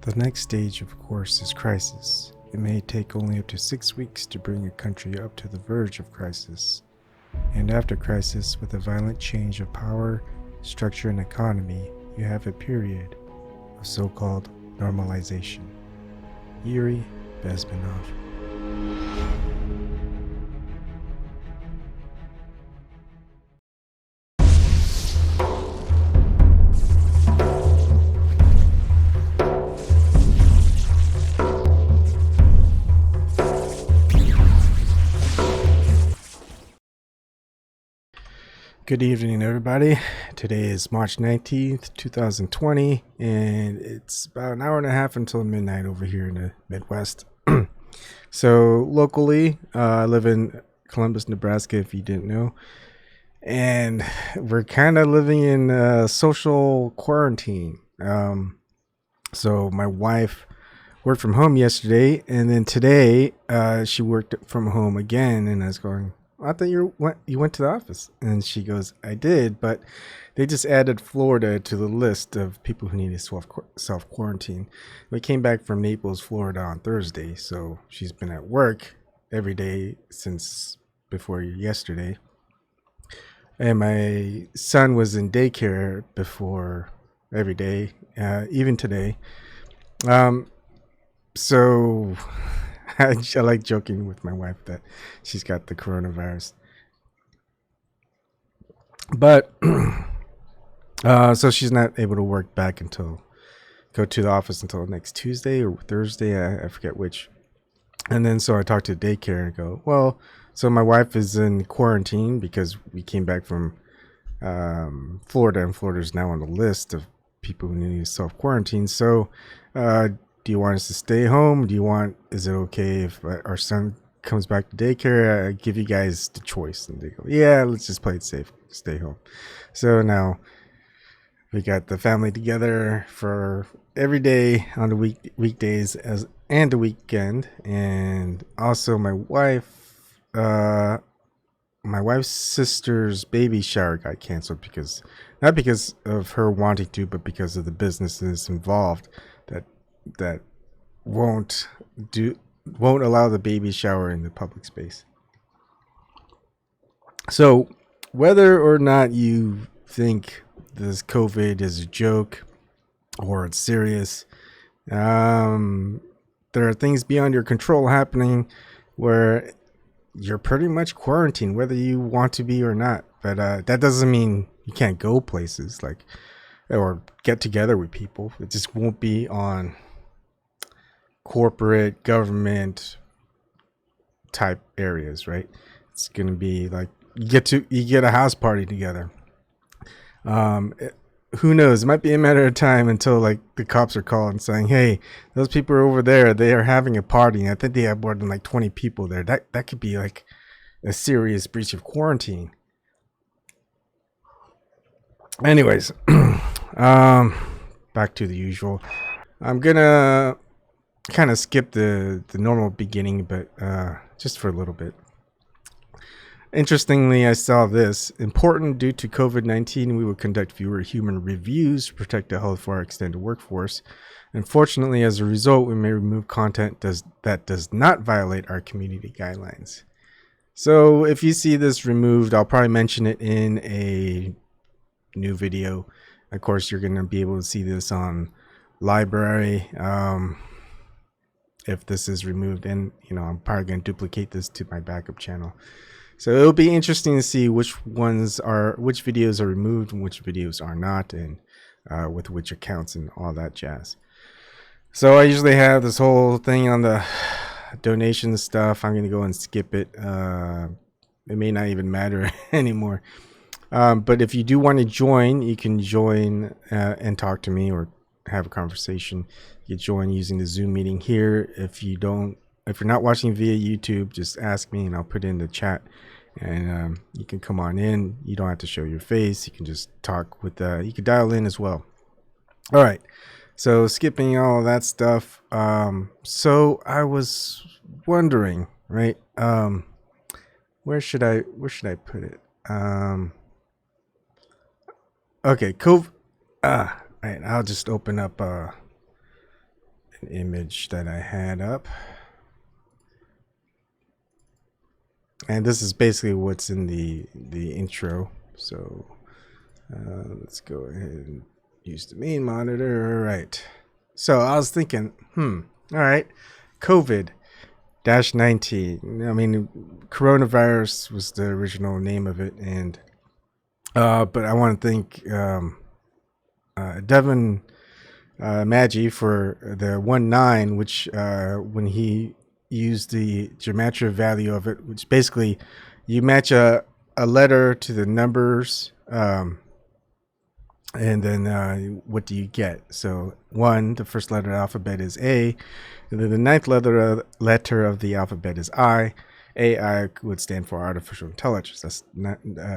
The next stage, of course, is crisis. It may take only up to 6 weeks to bring a country up to the verge of crisis. And after crisis, with a violent change of power, structure, and economy, you have a period of so-called normalization. Yuri Bezmenov. Good evening, everybody. Today is March 19th, 2020, and it's about an hour and a half until midnight over here in the Midwest. So locally, I live in Columbus, Nebraska, if you didn't know, and we're kind of living in social quarantine. So my wife worked from home yesterday, and then today she worked from home again, and I was going, I thought you went to the office. And she goes, I did, but they just added Florida to the list of people who need to self-quarantine. We came back from Naples, Florida on Thursday, so she's been at work every day since before yesterday. And my son was in daycare before every day, even today. So I like joking with my wife that she's got the coronavirus. But so she's not able to work back go to the office until next Tuesday or Thursday. I forget which. And then so I talked to daycare and go, well, so my wife is in quarantine because we came back from Florida, and Florida's now on the list of people who need to self-quarantine. So do you want us to stay home? Is it okay if our son comes back to daycare? I give you guys the choice. And they go, yeah, let's just play it safe. Stay home. So now we got the family together for every day on the weekdays and the weekend. And also my wife's sister's baby shower got canceled not because of her wanting to, but because of the businesses involved that won't allow the baby shower in the public space. So whether or not you think this COVID is a joke or it's serious, there are things beyond your control happening where you're pretty much quarantined, whether you want to be or not. But that doesn't mean you can't go places or get together with people. It just won't be on corporate government type areas, right? It's gonna be like you get a house party together. Who knows? It might be a matter of time until like the cops are calling saying, hey, those people are over there, they are having a party, and I think they have more than like 20 people there. That could be like a serious breach of quarantine. Anyways, back to the usual. I'm gonna kind of skip the normal beginning, but just for a little bit. Interestingly, I saw this. Important due to COVID-19, we will conduct fewer human reviews to protect the health of our extended workforce. Unfortunately, as a result, we may remove content that does not violate our community guidelines. So if you see this removed, I'll probably mention it in a new video. Of course, you're going to be able to see this on LBRY. If this is removed, and I'm probably going to duplicate this to my backup channel. So it'll be interesting to see which videos are removed and which videos are not, and with which accounts and all that jazz. So I usually have this whole thing on the donation stuff. I'm going to go and skip it. It may not even matter anymore. But if you do want to join, you can join and talk to me or have a conversation. You can join using the Zoom meeting here. If you're not watching via YouTube, just ask me and I'll put it in the chat, and you can come on in. You don't have to show your face. You can just talk you can dial in as well. All right. So skipping all of that stuff. So I was wondering, right? Where should I put it? Okay, right, I'll just open up an image that I had up. And this is basically what's in the intro. So let's go ahead and use the main monitor. All right. So I was thinking, all right, COVID-19. I mean, coronavirus was the original name of it, and but I want to thank Devin Maggi for the 1.9, which when he used the gematria value of it, which basically you match a letter to the numbers, and then what do you get? So 1, the first letter of the alphabet is A, and then the ninth letter of the alphabet is I. AI would stand for artificial intelligence. That's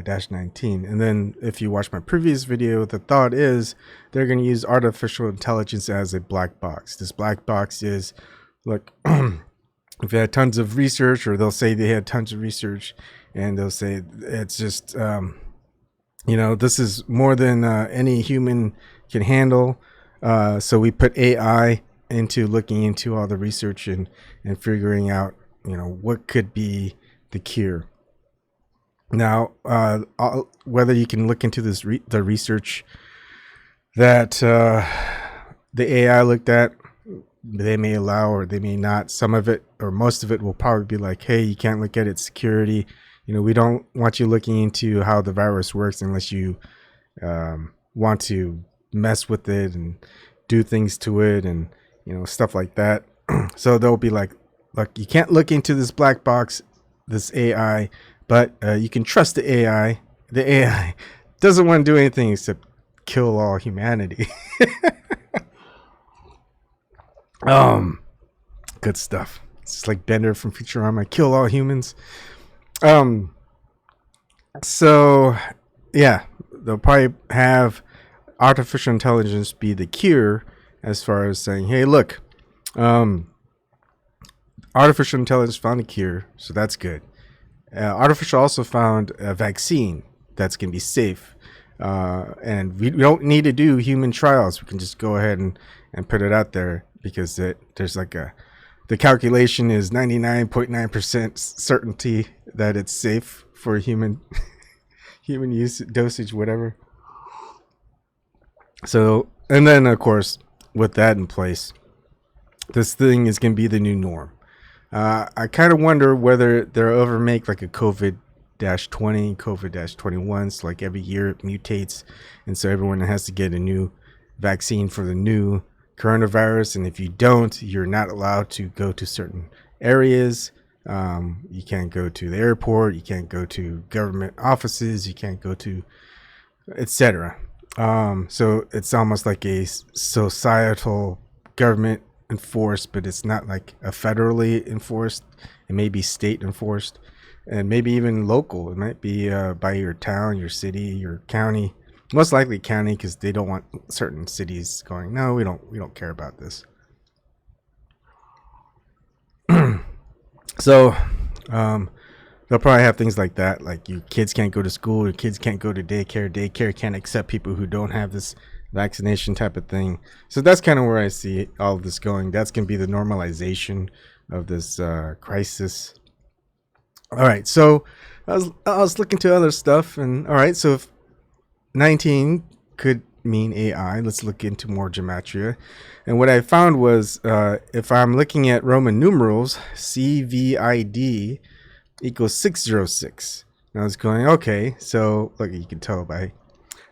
dash 19. And then if you watch my previous video, the thought is they're going to use artificial intelligence as a black box. This black box is, look, if they had tons of research, or they'll say they had tons of research, and they'll say it's just, this is more than any human can handle. So we put AI into looking into all the research and figuring out, what could be the cure. Now, whether you can look into this the research that the AI looked at, they may allow or they may not. Some of it or most of it will probably be like, hey, you can't look at its security. We don't want you looking into how the virus works unless you want to mess with it and do things to it and, stuff like that. So they'll be like, look, you can't look into this black box, this AI, but you can trust the AI. The AI doesn't want to do anything except kill all humanity. Good stuff. It's just like Bender from Futurama, kill all humans. So yeah, they'll probably have artificial intelligence be the cure as far as saying, hey, look, artificial intelligence found a cure, so that's good. Artificial also found a vaccine that's going to be safe. And we don't need to do human trials. We can just go ahead and put it out there because there's like the calculation is 99.9% certainty that it's safe for human use, dosage, whatever. So, and then of course, with that in place, this thing is going to be the new norm. I kind of wonder whether they'll ever make like a COVID-20, COVID-21. So like every year it mutates. And so everyone has to get a new vaccine for the new coronavirus. And if you don't, you're not allowed to go to certain areas. You can't go to the airport. You can't go to government offices. You can't go to, etc. So it's almost like a societal government enforced, but it's not like a federally enforced. It may be state enforced, and maybe even local. It might be by your town, your city, your county. Most likely county, because they don't want certain cities going, no, we don't care about this. So they'll probably have things like that, like your kids can't go to school, your kids can't go to daycare can't accept people who don't have this vaccination type of thing. So that's kind of where I see all of this going. That's going to be the normalization of this crisis. All right, so I was looking to other stuff, and all right, so if 19 could mean AI, let's look into more gematria. And what I found was if I'm looking at Roman numerals, CVID equals 606. And I was going, okay, so look, you can tell by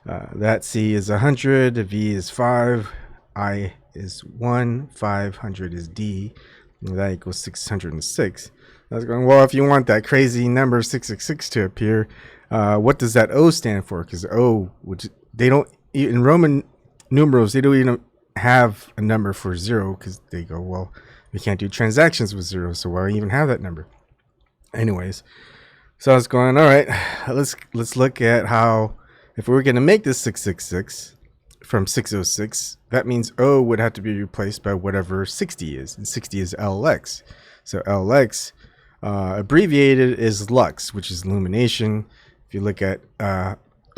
that C is 100, V is 5, I is 1, 500 is D, and that equals 606. I was going, well, if you want that crazy number 666 to appear, what does that O stand for? Because O, which they don't, in Roman numerals, they don't even have a number for 0 because they go, well, we can't do transactions with 0, so why even have that number? Anyways, so I was going, all right, let's look at how, if we were going to make this 666 from 606, that means O would have to be replaced by whatever 60 is, and 60 is LX. So LX, abbreviated, is lux, which is illumination. If you look at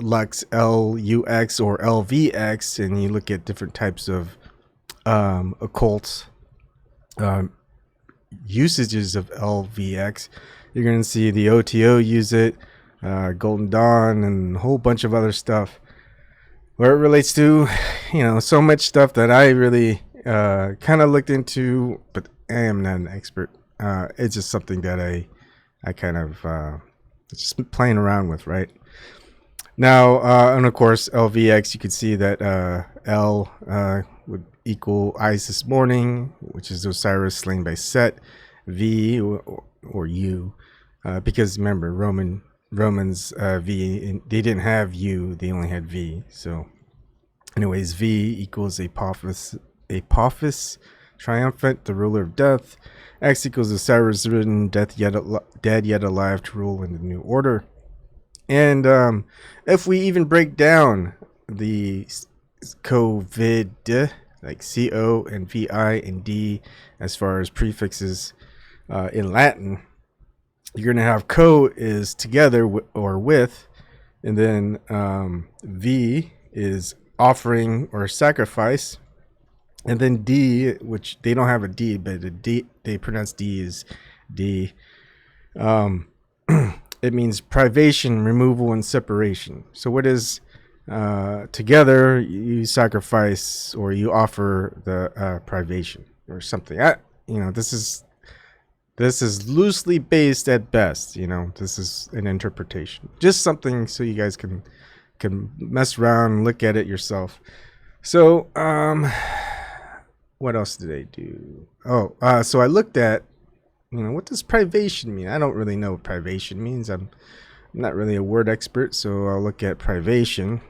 lux, LUX, or LVX, and you look at different types of occult um, usages of LVX. You're going to see the OTO use it, Golden Dawn, and a whole bunch of other stuff where it relates to, so much stuff that I really kind of looked into, but I am not an expert. It's just something that I kind of just playing around with, right? Now, and of course, LVX, you can see that L would equal Isis morning, which is Osiris slain by Set. V or U, because remember, Romans V, they didn't have U, they only had V. So anyways, V equals Apophis triumphant, the ruler of death. X equals Osiris risen, dead yet alive, to rule in the new order. And if we even break down the COVID, like CO and VI and D, as far as prefixes in Latin, you're going to have co is together or with, and then V is offering or sacrifice, and then D, which they don't have a D, but a D, they pronounce D as D. It means privation, removal, and separation. So what is together? You sacrifice or you offer the privation or something. This is loosely based at best. This is an interpretation, just something so you guys can mess around and look at it yourself. So what else did I do? So I looked at, what does privation mean? I don't really know what privation means. I'm not really a word expert, so I'll look at privation.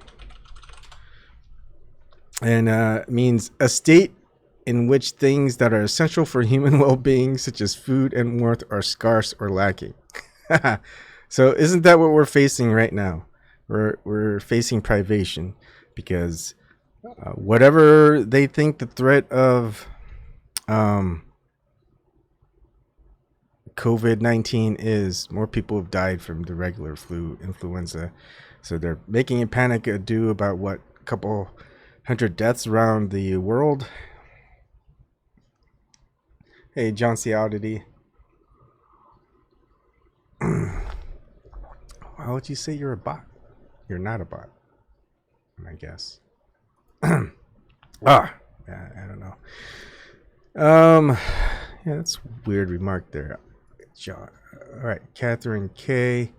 And it means a state in which things that are essential for human well-being, such as food and warmth, are scarce or lacking. So isn't that what we're facing right now? We're facing privation because whatever they think the threat of COVID-19 is, more people have died from the regular flu, influenza. So they're making a panic ado about a couple hundred deaths around the world. Hey, John C. Oddity. Why would you say you're a bot? You're not a bot, I guess. Yeah, I don't know. Yeah, that's a weird remark there, John. All right, Catherine K.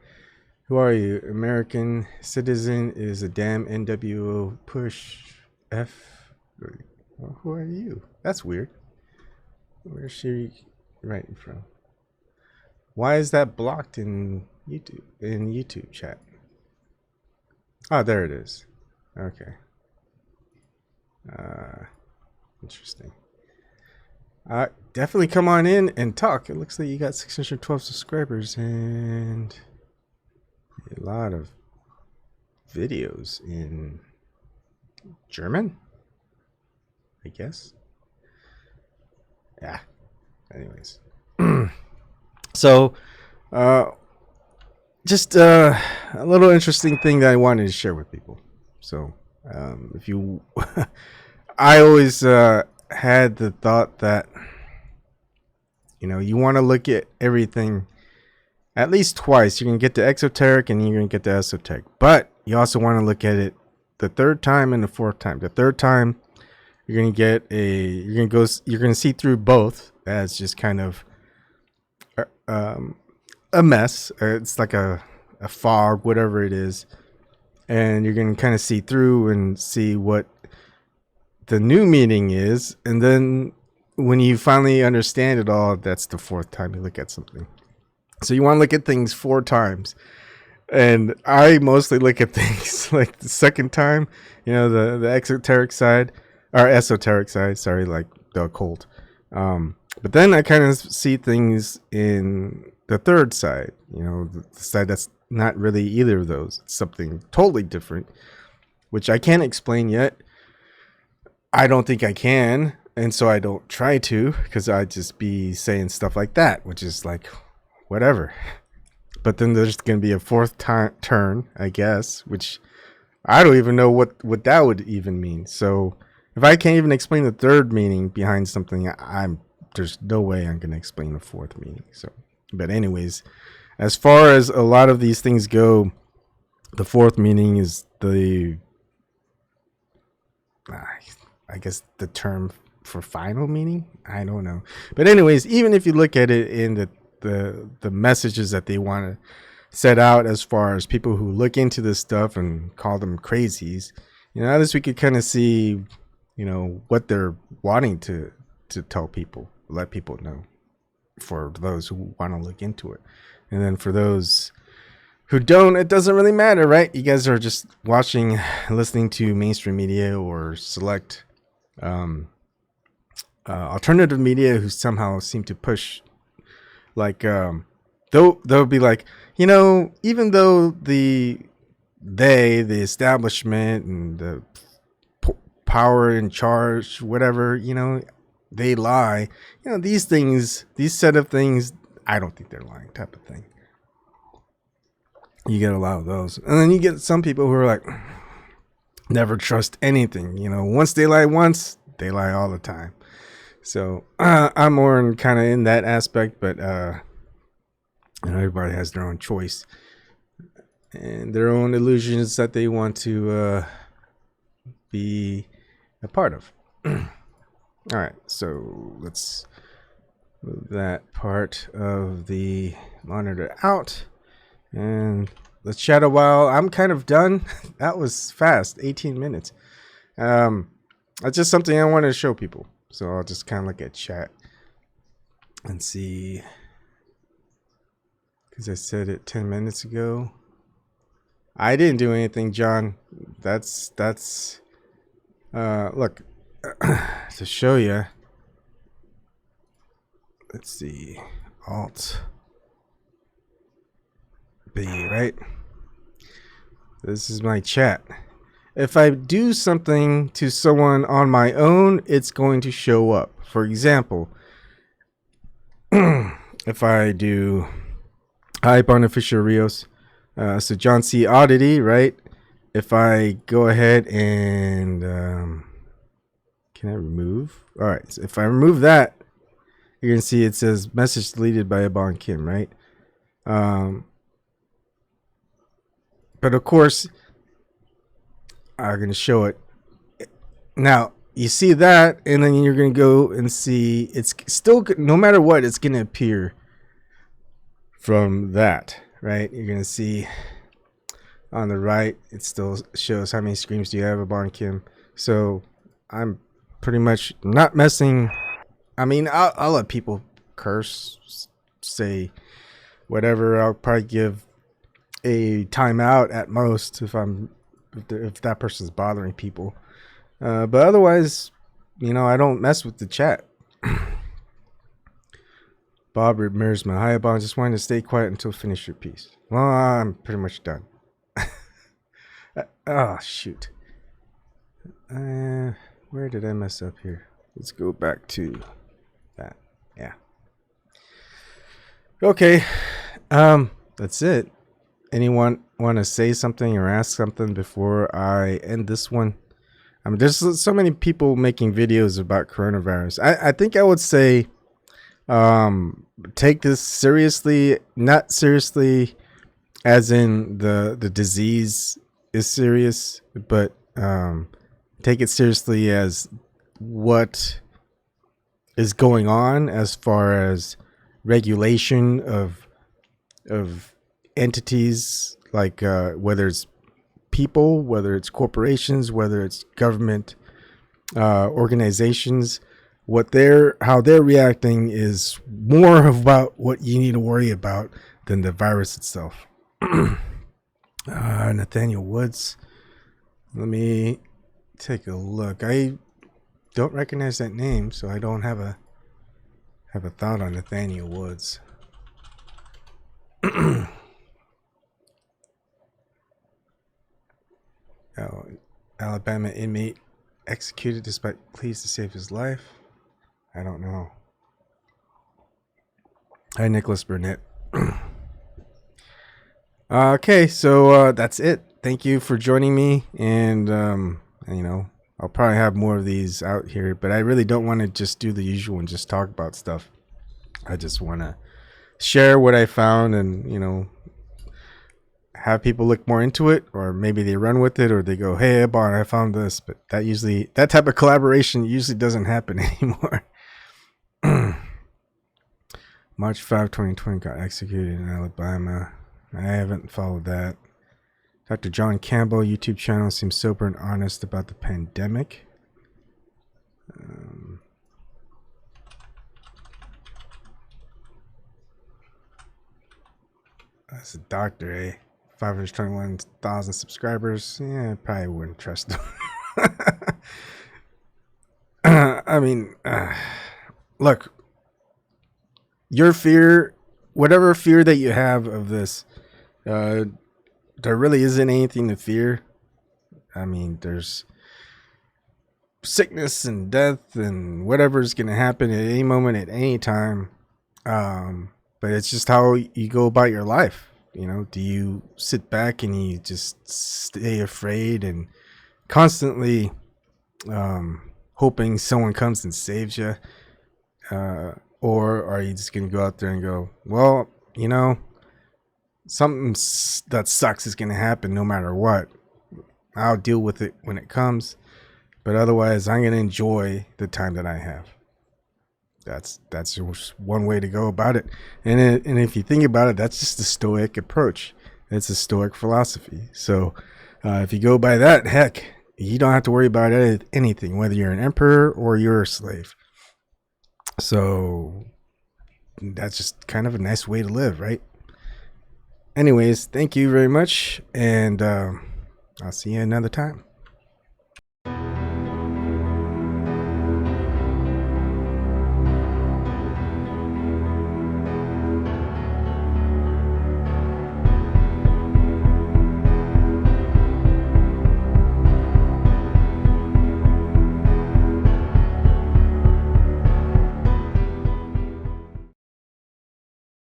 Who are you? American citizen is a damn NWO push F. Well, who are you? That's weird. Where's she writing from? Why is that blocked in YouTube chat? Oh, there it is. Okay. Interesting. Definitely come on in and talk. It looks like you got 612 subscribers and a lot of videos in German, I guess. Yeah. Anyways. So, just a little interesting thing that I wanted to share with people. So, if you, I always had the thought that, you want to look at everything at least twice. You're going to get the exoteric and you're going to get the esoteric. But you also want to look at it the third time and the fourth time. The third time, you're going to see through both as just kind of a mess. It's like a fog, whatever it is. And you're going to kind of see through and see what the new meaning is. And then when you finally understand it all, that's the fourth time you look at something. So you want to look at things 4 times. And I mostly look at things like the second time, the exoteric side, or esoteric side, sorry, like the occult. But then I kind of see things in the third side, the side that's not really either of those. It's something totally different, which I can't explain yet. I don't think I can, and so I don't try to, because I'd just be saying stuff like that, which is like, whatever. But then there's going to be a fourth turn, I guess, which I don't even know what that would even mean. So if I can't even explain the third meaning behind something, I'm there's no way I'm going to explain the fourth meaning. So, but anyways, as far as a lot of these things go, the fourth meaning is I guess the term for final meaning. I don't know. But anyways, even if you look at it in the messages that they want to set out, as far as people who look into this stuff and call them crazies, at least we could kind of see, what they're wanting to tell people, let people know, for those who want to look into it. And then for those who don't, it doesn't really matter, right? You guys are just watching, listening to mainstream media or select alternative media who somehow seem to push, like, they'll be like, even though the establishment and the power in charge, whatever, they lie, these set of things, I don't think they're lying, type of thing. You get a lot of those. And then you get some people who are like, never trust anything. Once they lie once, they lie all the time. So I'm more kind of in that aspect, but everybody has their own choice and their own illusions that they want to be a part of. All right, so let's move that part of the monitor out. And let's chat a while. I'm kind of done. That was fast, 18 minutes. That's just something I wanted to show people. So I'll just kind of look at chat and see. Because I said it 10 minutes ago. I didn't do anything, John. That's look, to show you. Let's see. Alt B, right? This is my chat. If I do something to someone on my own, it's going to show up. For example, if I do hi Bonifacio Rios, so John C. Oddity, right? If I go ahead and can I remove? All right, so if I remove that, you're gonna see it says message deleted by Abon Kim, right? But of course, I'm going to show it. Now, you see that, and then you're going to go and see, it's still, no matter what, it's going to appear from that, right? You're going to see on the right, it still shows how many screams do you have, Abon Kim. So I'm pretty much not messing. I mean, I'll let people curse, say whatever. I'll probably give a timeout at most if that person's bothering people, but otherwise, I don't mess with the chat. Bob Mersma, hi Bob, just wanted to stay quiet until finish your piece. Well, I'm pretty much done. Oh shoot, where did I mess up here? Let's go back to that. Yeah, okay, that's it. Anyone want to say something or ask something before I end this one? I mean, there's so many people making videos about coronavirus. I think I would say take this seriously, not seriously as in the disease is serious, but take it seriously as what is going on as far as regulation of entities, like whether it's people, whether it's corporations, whether it's government organizations, how they're reacting is more about what you need to worry about than the virus itself. Nathaniel Woods, let me take a look. I don't recognize that name, so I don't have a thought on Nathaniel Woods. Alabama inmate executed despite pleas to save his life. I don't know. Hi, Nicholas Burnett. Okay, so that's it. Thank you for joining me, and I'll probably have more of these out here, but I really don't want to just do the usual and just talk about stuff. I just want to share what I found and, have people look more into it, or maybe they run with it, or they go, hey, I found this. But that type of collaboration usually doesn't happen anymore. March 5, 2020 got executed in Alabama. I haven't followed that. Dr. John Campbell YouTube channel seems sober and honest about the pandemic. That's a doctor, eh? 521,000 subscribers. Yeah, I probably wouldn't trust him. I mean, look, your fear, whatever fear that you have of this, there really isn't anything to fear. I mean, there's sickness and death and whatever's going to happen at any moment, at any time. But it's just how you go about your life. Do you sit back and you just stay afraid and constantly hoping someone comes and saves you? Or are you just going to go out there and go, well, something that sucks is going to happen no matter what. I'll deal with it when it comes. But otherwise, I'm going to enjoy the time that I have. That's just one way to go about it. And if you think about it, that's just a stoic approach. It's a stoic philosophy. So if you go by that, heck, you don't have to worry about anything, whether you're an emperor or you're a slave. So that's just kind of a nice way to live, right? Anyways, thank you very much. And I'll see you another time.